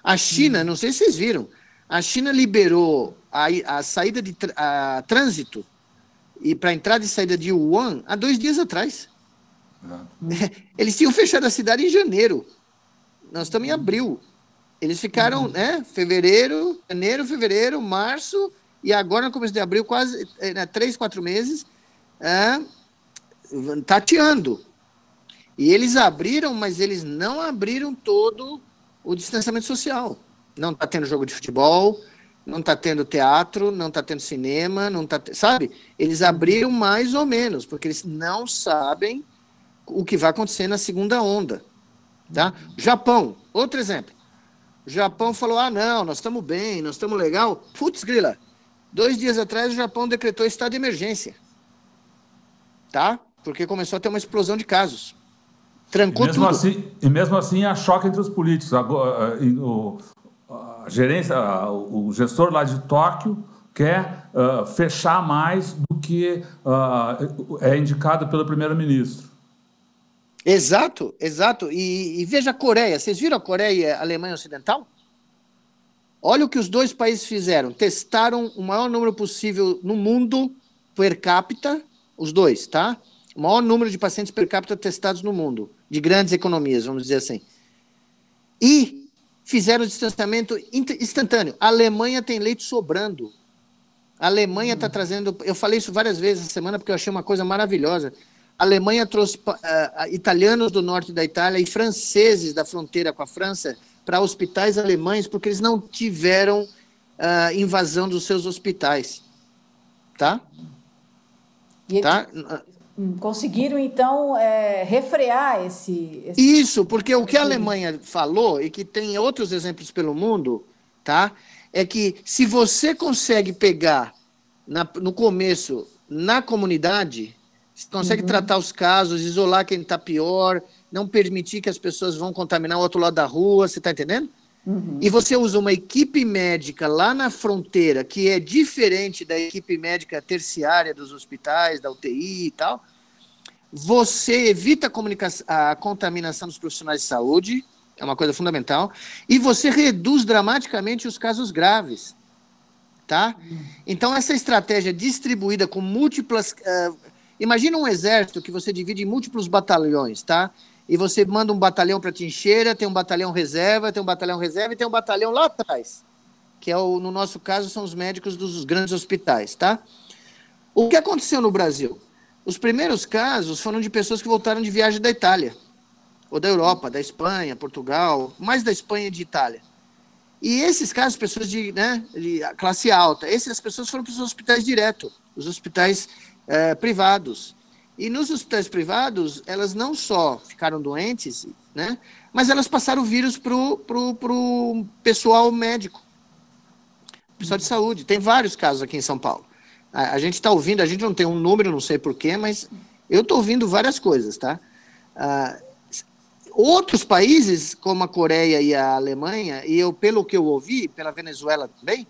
A China, não sei se vocês viram, a China liberou a saída de trânsito e para entrada e saída de Wuhan há 2 dias atrás. Eles tinham fechado a cidade em janeiro. Nós estamos em abril. Eles ficaram, né, janeiro, fevereiro, março, e agora no começo de abril, quase 3, 4 meses, tateando. E eles abriram, mas eles não abriram todo o distanciamento social. Não está tendo jogo de futebol, não está tendo teatro, não está tendo cinema, não tá, sabe? Eles abriram mais ou menos, porque eles não sabem o que vai acontecer na segunda onda. Tá? Japão, outro exemplo. O Japão falou, não, nós estamos bem, nós estamos legal. Putz, grila, 2 dias atrás o Japão decretou estado de emergência. Tá? Porque começou a ter uma explosão de casos. Trancou tudo. E mesmo assim há choque entre os políticos. O gestor lá de Tóquio quer fechar mais do que é indicado pelo primeiro-ministro. Exato. E veja a Coreia. Vocês viram a Coreia e a Alemanha Ocidental? Olha o que os 2 países fizeram. Testaram o maior número possível no mundo per capita, os 2, tá? O maior número de pacientes per capita testados no mundo, de grandes economias, vamos dizer assim. E fizeram o distanciamento instantâneo. A Alemanha tem leite sobrando. A Alemanha está trazendo... Eu falei isso várias vezes essa semana porque eu achei uma coisa maravilhosa. A Alemanha trouxe italianos do norte da Itália e franceses da fronteira com a França para hospitais alemães porque eles não tiveram invasão dos seus hospitais. Tá? E tá? Conseguiram, então, refrear esse... Isso, porque o que a Alemanha falou, e que tem outros exemplos pelo mundo, tá? É que se você consegue pegar no começo, na comunidade, você consegue tratar os casos, isolar quem está pior, não permitir que as pessoas vão contaminar o outro lado da rua, você está entendendo? E você usa uma equipe médica lá na fronteira, que é diferente da equipe médica terciária dos hospitais, da UTI e tal, você evita a contaminação dos profissionais de saúde, é uma coisa fundamental, e você reduz dramaticamente os casos graves. Tá? Então, essa estratégia distribuída com múltiplas... imagina um exército que você divide em múltiplos batalhões, tá? E você manda um batalhão para Trincheira, tem um batalhão reserva, tem um batalhão reserva e tem um batalhão lá atrás, que no nosso caso são os médicos dos grandes hospitais, tá? O que aconteceu no Brasil? Os primeiros casos foram de pessoas que voltaram de viagem da Itália, ou da Europa, da Espanha, Portugal, mais da Espanha e de Itália. E esses casos, pessoas de classe alta, essas pessoas foram para os hospitais direto, os hospitais privados. E nos hospitais privados, elas não só ficaram doentes, né, mas elas passaram o vírus para o pessoal médico, pessoal de saúde. Tem vários casos aqui em São Paulo. A gente está ouvindo, a gente não tem um número, não sei porquê, mas eu estou ouvindo várias coisas, tá? Outros países, como a Coreia e a Alemanha, e pelo que eu ouvi, pela Venezuela também,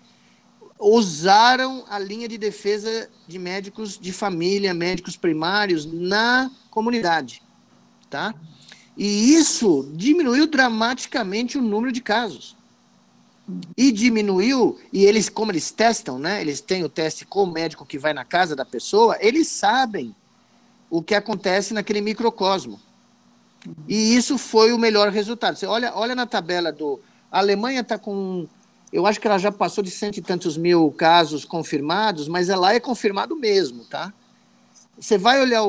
usaram a linha de defesa de médicos de família, médicos primários na comunidade, tá? E isso diminuiu dramaticamente o número de casos. E diminuiu, e eles, como eles testam, né? Eles têm o teste com o médico que vai na casa da pessoa, eles sabem o que acontece naquele microcosmo. E isso foi o melhor resultado. Você olha na tabela a Alemanha está com... Eu acho que ela já passou de 100 e tantos mil casos confirmados, mas lá é confirmado mesmo, tá? Você vai olhar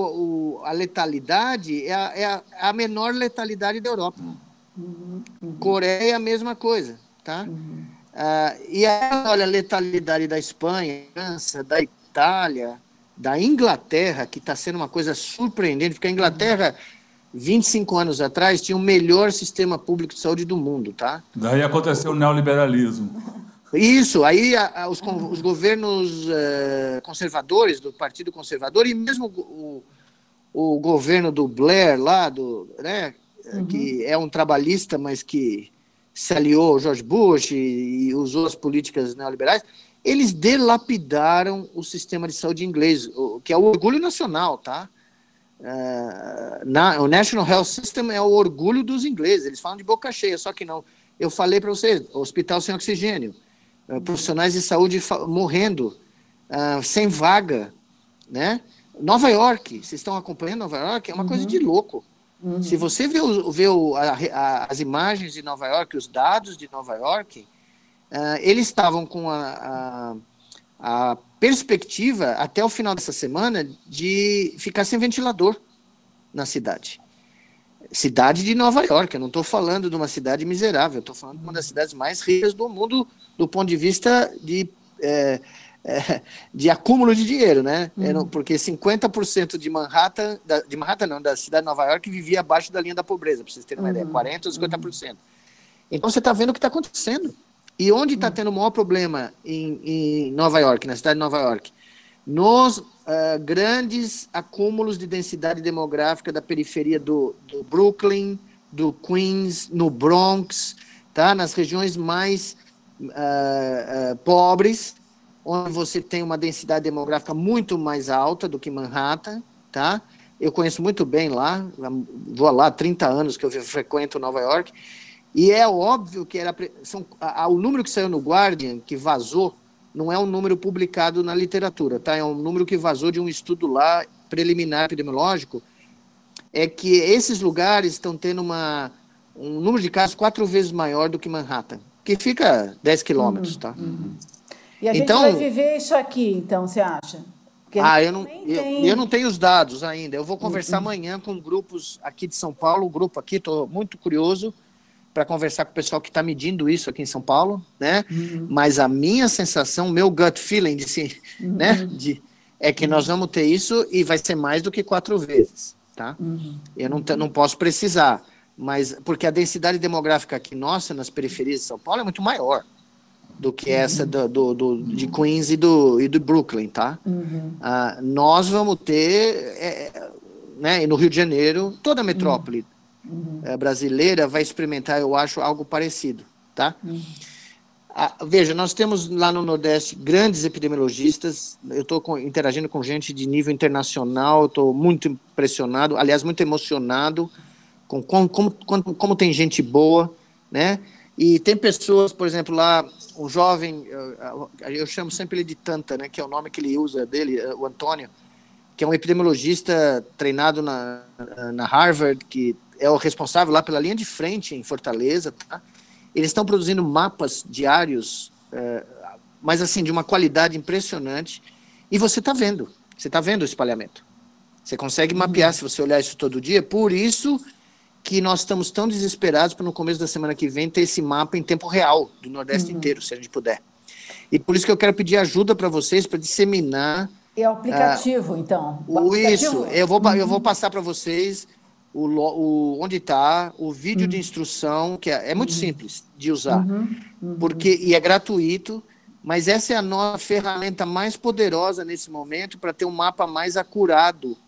a letalidade, é a menor letalidade da Europa. Coreia é a mesma coisa, tá? E aí, olha a letalidade da Espanha, França, da Itália, da Inglaterra, que está sendo uma coisa surpreendente, porque a Inglaterra, 25 anos atrás, tinha o melhor sistema público de saúde do mundo, tá? Daí aconteceu o neoliberalismo. Isso, aí os governos conservadores, do Partido Conservador, e mesmo o governo do Blair lá, né, que é um trabalhista, mas que se aliou ao George Bush e usou as políticas neoliberais, eles dilapidaram o sistema de saúde inglês, que é o orgulho nacional, tá? O National Health System é o orgulho dos ingleses, eles falam de boca cheia, só que não. Eu falei para vocês, hospital sem oxigênio, profissionais de saúde morrendo, sem vaga, né? Nova York, vocês estão acompanhando Nova York? É uma coisa de louco. Se você vê, as imagens de Nova York, os dados de Nova York, eles estavam com a perspectiva, até o final dessa semana, de ficar sem ventilador na cidade. Cidade de Nova York, eu não estou falando de uma cidade miserável, eu estou falando de uma das cidades mais ricas do mundo do ponto de vista de acúmulo de dinheiro, né? Porque 50% de Manhattan, da cidade de Nova York, vivia abaixo da linha da pobreza, para vocês terem uma ideia, 40% ou 50%. Então você está vendo o que está acontecendo. E onde está tendo o maior problema em Nova York, na cidade de Nova York? Nos grandes acúmulos de densidade demográfica da periferia do Brooklyn, do Queens, no Bronx, tá? Nas regiões mais pobres, onde você tem uma densidade demográfica muito mais alta do que Manhattan, tá? Eu conheço muito bem lá, vou lá há 30 anos que eu frequento Nova York, e é óbvio que o número que saiu no Guardian, que vazou, não é um número publicado na literatura, tá? É um número que vazou de um estudo lá, preliminar epidemiológico, é que esses lugares estão tendo um número de casos 4 vezes maior do que Manhattan, que fica 10 quilômetros, tá? E a gente vai viver isso aqui, então, você acha? Eu não tenho os dados ainda. Eu vou conversar amanhã com grupos aqui de São Paulo, estou muito curioso para conversar com o pessoal que está medindo isso aqui em São Paulo, né? Mas a minha sensação, meu gut feeling é que nós vamos ter isso e vai ser mais do que 4 vezes, tá? Eu não posso precisar, mas porque a densidade demográfica aqui nossa, nas periferias de São Paulo, é muito maior do que essa de Queens e do Brooklyn, tá? Nós vamos ter, né, e no Rio de Janeiro, toda a metrópole brasileira vai experimentar, eu acho, algo parecido, tá? Veja, nós temos lá no Nordeste grandes epidemiologistas, eu estou interagindo com gente de nível internacional, estou muito impressionado, aliás, muito emocionado com como tem gente boa, né? E tem pessoas, por exemplo, lá, um jovem, eu chamo sempre ele de Tanta, né, que é o nome que ele usa dele, o Antônio, que é um epidemiologista treinado na Harvard, que é o responsável lá pela linha de frente em Fortaleza, tá? Eles estão produzindo mapas diários, mas assim, de uma qualidade impressionante, e você está vendo o espalhamento. Você consegue mapear, se você olhar isso todo dia, por isso que nós estamos tão desesperados para no começo da semana que vem ter esse mapa em tempo real do Nordeste inteiro, se a gente puder. E por isso que eu quero pedir ajuda para vocês para disseminar. É o aplicativo, então. Isso, eu vou passar para vocês onde está o vídeo de instrução, que é muito simples de usar, e é gratuito, mas essa é a nossa ferramenta mais poderosa nesse momento para ter um mapa mais acurado,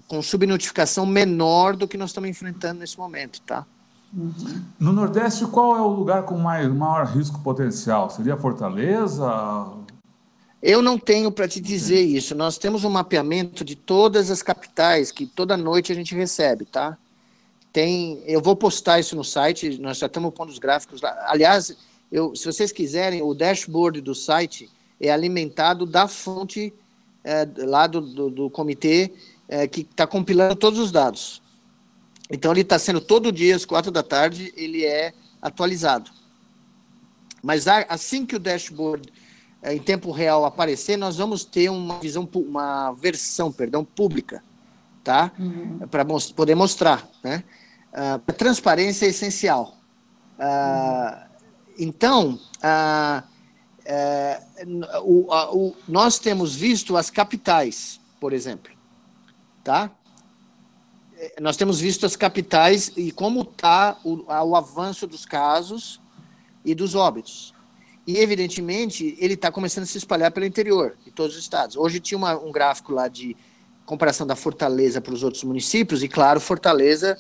com subnotificação menor do que nós estamos enfrentando nesse momento, tá? No Nordeste, qual é o lugar com maior risco potencial? Seria Fortaleza? Eu não tenho para te dizer isso. Nós temos um mapeamento de todas as capitais, que toda noite a gente recebe, tá? Eu vou postar isso no site, nós já estamos pondo os gráficos lá. Aliás, se vocês quiserem, o dashboard do site é alimentado da fonte lá do comitê, que está compilando todos os dados. Então, ele está sendo todo dia, às 4 da tarde, ele é atualizado. Mas assim que o dashboard em tempo real aparecer, nós vamos ter uma versão pública, tá? Para poder mostrar, né? A transparência é essencial. Então, nós temos visto as capitais, por exemplo, tá? Nós temos visto as capitais e como está o avanço dos casos e dos óbitos. E, evidentemente, ele está começando a se espalhar pelo interior de todos os estados. Hoje tinha um gráfico lá de comparação da Fortaleza para os outros municípios, e, claro, Fortaleza,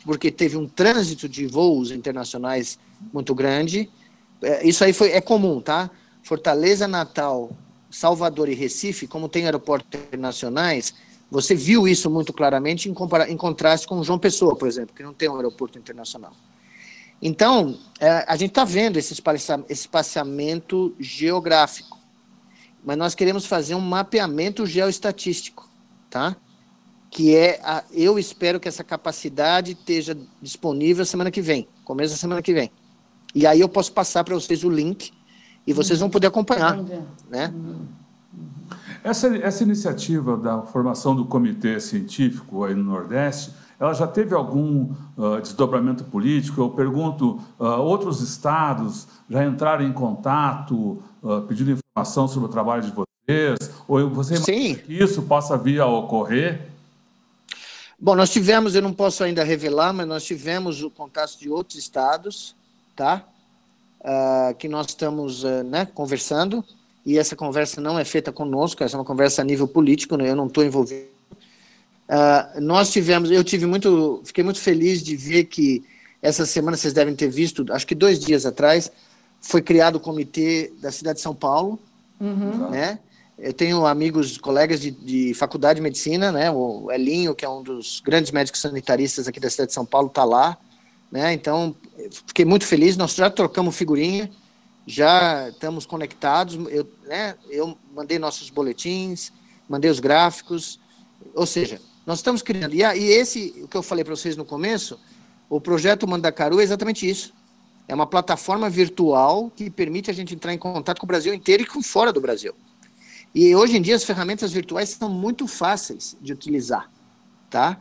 porque teve um trânsito de voos internacionais muito grande. Isso aí é comum, tá? Fortaleza, Natal, Salvador e Recife, como tem aeroportos internacionais, você viu isso muito claramente em contraste com João Pessoa, por exemplo, que não tem um aeroporto internacional. Então, a gente está vendo esse espaçamento geográfico, mas nós queremos fazer um mapeamento geoestatístico, tá? que eu espero que essa capacidade esteja disponível semana que vem, começo da semana que vem. E aí eu posso passar para vocês o link e vocês vão poder acompanhar, né? Essa iniciativa da formação do comitê científico aí no Nordeste, ela já teve algum desdobramento político? Eu pergunto, outros estados já entraram em contato, pedindo informação sobre o trabalho de vocês? Ou você imagina que isso possa vir a ocorrer? Bom, nós tivemos, eu não posso ainda revelar, mas nós tivemos o contato de outros estados, tá? Que nós estamos conversando, e essa conversa não é feita conosco, essa é uma conversa a nível político, né? Eu não estou envolvido. Fiquei muito feliz de ver que essa semana, vocês devem ter visto, acho que 2 dias atrás, foi criado o comitê da cidade de São Paulo, né? Eu tenho amigos, colegas de faculdade de medicina, né? O Elinho, que é um dos grandes médicos sanitaristas aqui da cidade de São Paulo, está lá, né? Então, fiquei muito feliz. Nós já trocamos figurinha, já estamos conectados. Eu mandei nossos boletins, mandei os gráficos. Ou seja, nós estamos criando. O que eu falei para vocês no começo, o projeto Mandacaru é exatamente isso. É uma plataforma virtual que permite a gente entrar em contato com o Brasil inteiro e com fora do Brasil. E hoje em dia as ferramentas virtuais são muito fáceis de utilizar, tá?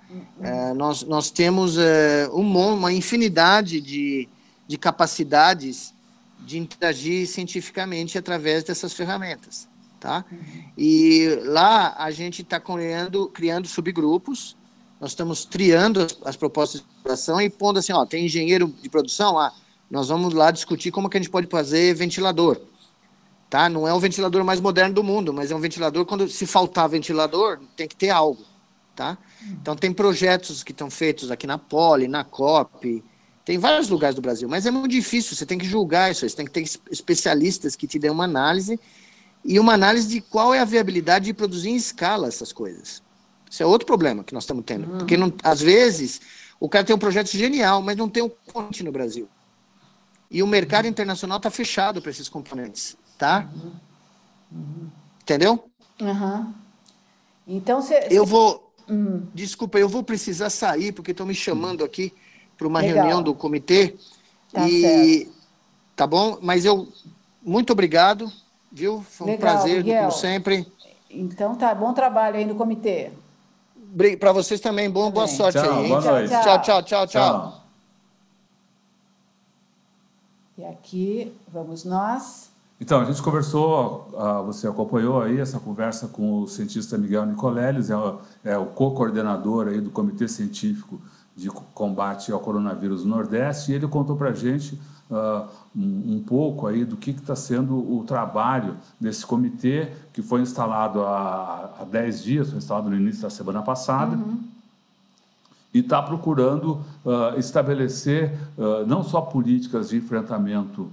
Nós temos uma infinidade de capacidades de interagir cientificamente através dessas ferramentas, tá? E lá a gente está criando subgrupos, nós estamos triando as propostas de produção e pondo assim, tem engenheiro de produção, nós vamos lá discutir como que a gente pode fazer ventilador. Tá? Não é o ventilador mais moderno do mundo, mas é um ventilador, se faltar ventilador, tem que ter algo. Tá? Então, tem projetos que estão feitos aqui na Poli, na COP, tem vários lugares do Brasil, mas é muito difícil, você tem que julgar isso, você tem que ter especialistas que te dêem uma análise, e uma análise de qual é a viabilidade de produzir em escala essas coisas. Isso é outro problema que nós estamos tendo, porque às vezes o cara tem um projeto genial, mas não tem um componente no Brasil. E o mercado internacional está fechado para esses componentes. Tá? Entendeu? Então, desculpa, eu vou precisar sair, porque estão me chamando aqui para uma reunião do comitê. Certo. Tá bom? Mas muito obrigado, viu? Foi um prazer, Miguel, como sempre. Então tá, bom trabalho aí no comitê. Para vocês também, boa sorte aí. Boa noite. Tchau. E aqui, vamos nós. Então, a gente conversou, você acompanhou aí essa conversa com o cientista Miguel Nicoleles, é o co-coordenador aí do Comitê Científico de Combate ao Coronavírus no Nordeste, e ele contou para a gente um pouco aí do que está sendo o trabalho desse comitê, que foi instalado há 10 dias, foi instalado no início da semana passada, e está procurando estabelecer não só políticas de enfrentamento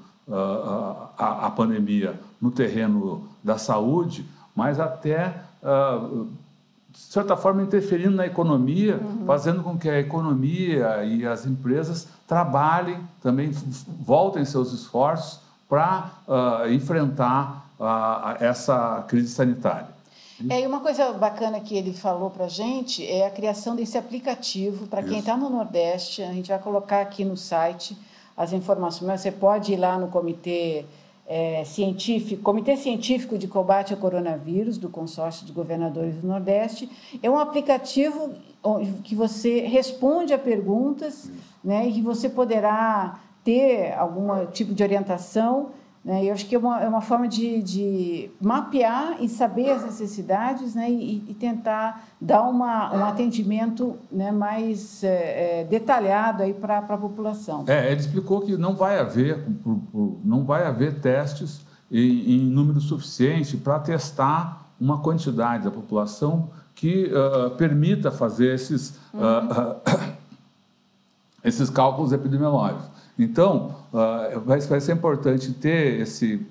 a pandemia no terreno da saúde, mas até, de certa forma, interferindo na economia, fazendo com que a economia e as empresas trabalhem, também voltem seus esforços para enfrentar essa crise sanitária. E uma coisa bacana que ele falou para a gente é a criação desse aplicativo para quem está no Nordeste. A gente vai colocar aqui no site as informações. Você pode ir lá no Comitê Científico de Combate ao Coronavírus, do Consórcio dos Governadores do Nordeste. É um aplicativo que você responde a perguntas, né, e que você poderá ter algum tipo de orientação, né? Eu acho que é uma forma de mapear e saber as necessidades, né, e tentar dar um atendimento, né, mais detalhado para a população. Ele explicou que não vai haver testes em número suficiente para testar uma quantidade da população que permita fazer esses cálculos epidemiológicos. Então, vai ser importante ter esse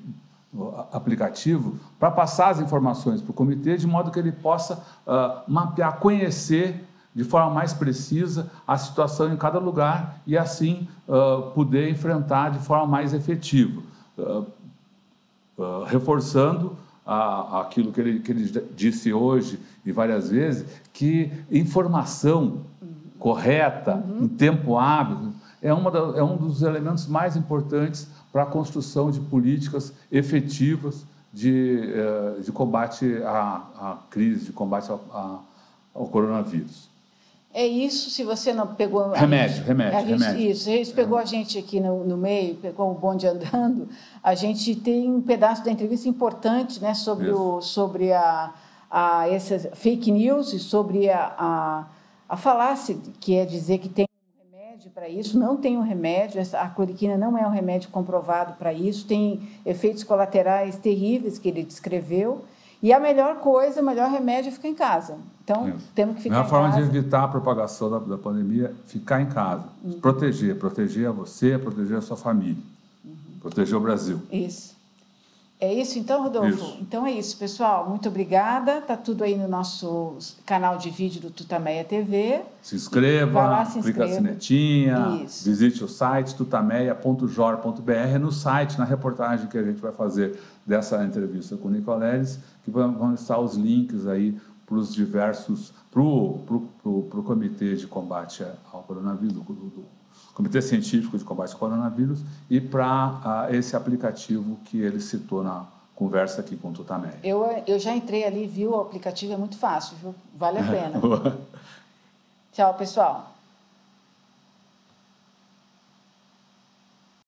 aplicativo para passar as informações para o comitê, de modo que ele possa mapear, conhecer de forma mais precisa a situação em cada lugar e, assim, poder enfrentar de forma mais efetiva, reforçando aquilo que ele disse hoje e várias vezes, que informação correta, em tempo hábil, é um dos elementos mais importantes para a construção de políticas efetivas de combate à crise, de combate ao coronavírus. É isso, se você não pegou... Remédio. Isso, você pegou a gente aqui no meio, pegou o bonde andando, a gente tem um pedaço da entrevista importante, né, sobre essas fake news e sobre a falácia, que é dizer que tem um remédio para isso. Não tem um remédio, a cloriquina não é um remédio comprovado para isso, tem efeitos colaterais terríveis que ele descreveu, e a melhor coisa, o melhor remédio é ficar em casa. Então, temos que ficar em casa. A melhor forma de evitar a propagação da pandemia é ficar em casa, proteger a você, proteger a sua família, proteger o Brasil. Isso. É isso então, Rodolfo? Isso. Então é isso, pessoal. Muito obrigada. Está tudo aí no nosso canal de vídeo do Tutameia TV. Se inscreva, lá, clica a sinetinha, visite o site tutameia.jor.br. No site, na reportagem que a gente vai fazer dessa entrevista com o Nicoleles, que vão estar os links aí para os diversos, para o Comitê de Combate ao Coronavírus, do Comitê Científico de Combate ao Coronavírus, e para esse aplicativo que ele citou na conversa aqui com o Tutameia. Eu já entrei ali, viu? O aplicativo é muito fácil, viu? Vale a pena. Tchau, pessoal.